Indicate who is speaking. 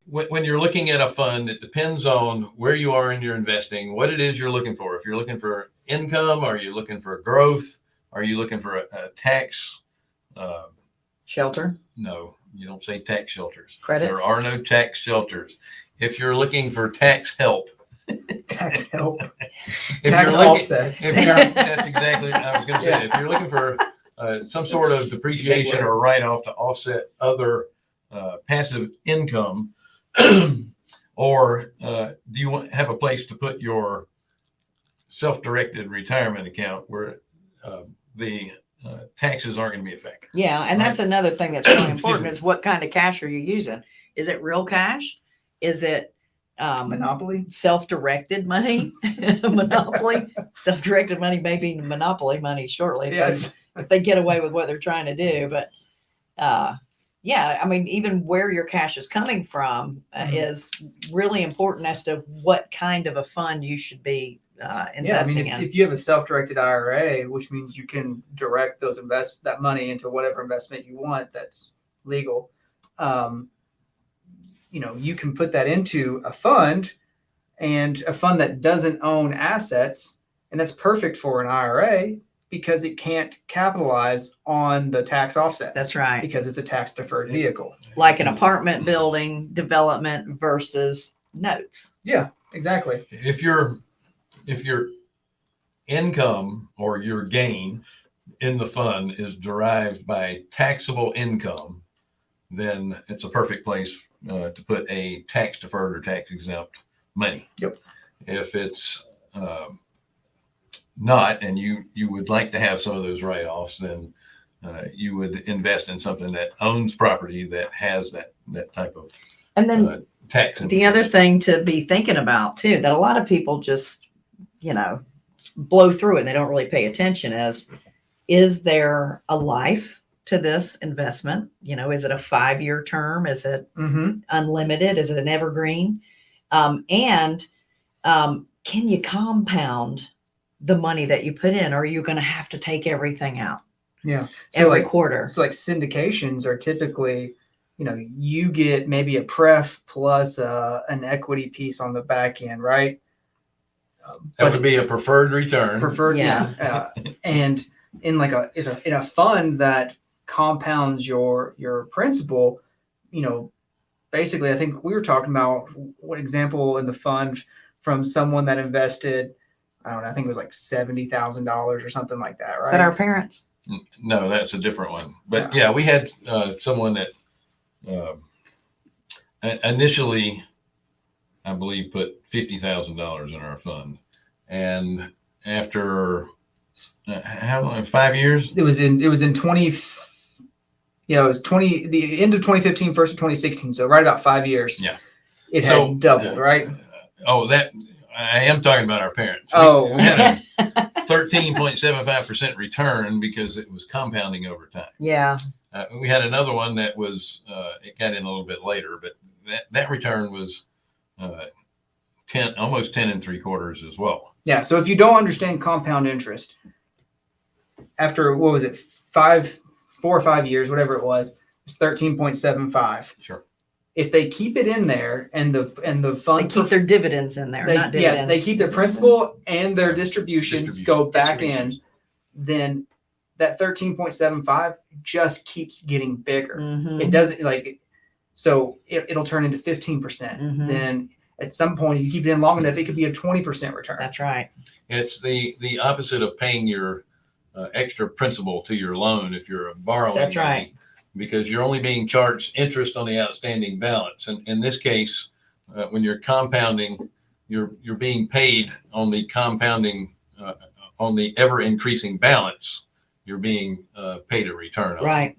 Speaker 1: when you're looking at a fund, it depends on where you are in your investing, what it is you're looking for. If you're looking for income, are you looking for growth? Are you looking for a tax
Speaker 2: shelter?
Speaker 1: No, you don't say tax shelters.
Speaker 2: Credits?
Speaker 1: There are no tax shelters. If you're looking for tax help,
Speaker 3: Tax help.
Speaker 1: if
Speaker 3: Tax
Speaker 1: you're looking,
Speaker 3: offsets.
Speaker 1: that's exactly what I was going to say.
Speaker 3: Yeah.
Speaker 1: If you're looking for some sort of depreciation or write-off to offset other passive income, or do you have a place to put your self-directed retirement account where the taxes aren't going to be affected?
Speaker 2: Yeah, and that's another thing that's really important is what kind of cash are you using? Is it real cash? Is it
Speaker 3: Monopoly?
Speaker 2: Self-directed money? Monopoly? Self-directed money may be monopoly money shortly if they get away with what they're trying to do. But yeah, I mean, even where your cash is coming from is really important as to what kind of a fund you should be investing in.
Speaker 3: If you have a self-directed IRA, which means you can direct that money into whatever investment you want that's legal, you can put that into a fund, and a fund that doesn't own assets, and that's perfect for an IRA because it can't capitalize on the tax offsets.
Speaker 2: That's right.
Speaker 3: Because it's a tax deferred vehicle.
Speaker 2: Like an apartment building development versus notes.
Speaker 3: Yeah, exactly.
Speaker 1: If your income or your gain in the fund is derived by taxable income, then it's a perfect place to put a tax deferred or tax exempt money.
Speaker 3: Yep.
Speaker 1: If it's not, and you would like to have some of those write-offs, then you would invest in something that owns property that has that type of tax.
Speaker 2: The other thing to be thinking about too, that a lot of people just, blow through it and they don't really pay attention is there a life to this investment? Is it a 5-year term? Is it unlimited? Is it an evergreen? And can you compound the money that you put in, or are you going to have to take everything out?
Speaker 3: Yeah.
Speaker 2: Every quarter.
Speaker 3: So like syndications are typically, you get maybe a pref plus an equity piece on the back end, right?
Speaker 1: That would be a preferred return.
Speaker 3: Yeah. And in in a fund that compounds your principal, basically, I think we were talking about what example in the fund from someone that invested, I don't know, I think it was like $70,000 or something like that, right?
Speaker 2: Is that our parents?
Speaker 1: No, that's a different one. But yeah, we had someone that initially, I believe, put $50,000 in our fund, and after how long? 5 years?
Speaker 3: It was in 20. It was the end of 2015, first of 2016. So right about 5 years.
Speaker 1: Yeah,
Speaker 3: it had doubled, right?
Speaker 1: That I am talking about our parents. We had a 13.75% return because it was compounding over time.
Speaker 2: Yeah.
Speaker 1: We had another one that was it got in a little bit later, but that return was almost 10 3/4 as well.
Speaker 3: Yeah. So if you don't understand compound interest, after 4 or 5 years, whatever it was 13.75.
Speaker 1: Sure.
Speaker 3: If they keep it in there and the fund,
Speaker 2: they keep their dividends in there. Not dividends.
Speaker 3: Yeah, they keep their principal and their distributions go back in, then that 13.75 just keeps getting bigger. It doesn't so it'll turn into 15%. Then at some point, you keep it in long enough, it could be a 20% return.
Speaker 2: That's right.
Speaker 1: It's the opposite of paying your extra principal to your loan if you're borrowing.
Speaker 2: That's right.
Speaker 1: Because you're only being charged interest on the outstanding balance. And in this case, when you're compounding, you're being paid on the compounding, on the ever increasing balance. You're being paid a return on.
Speaker 2: Right.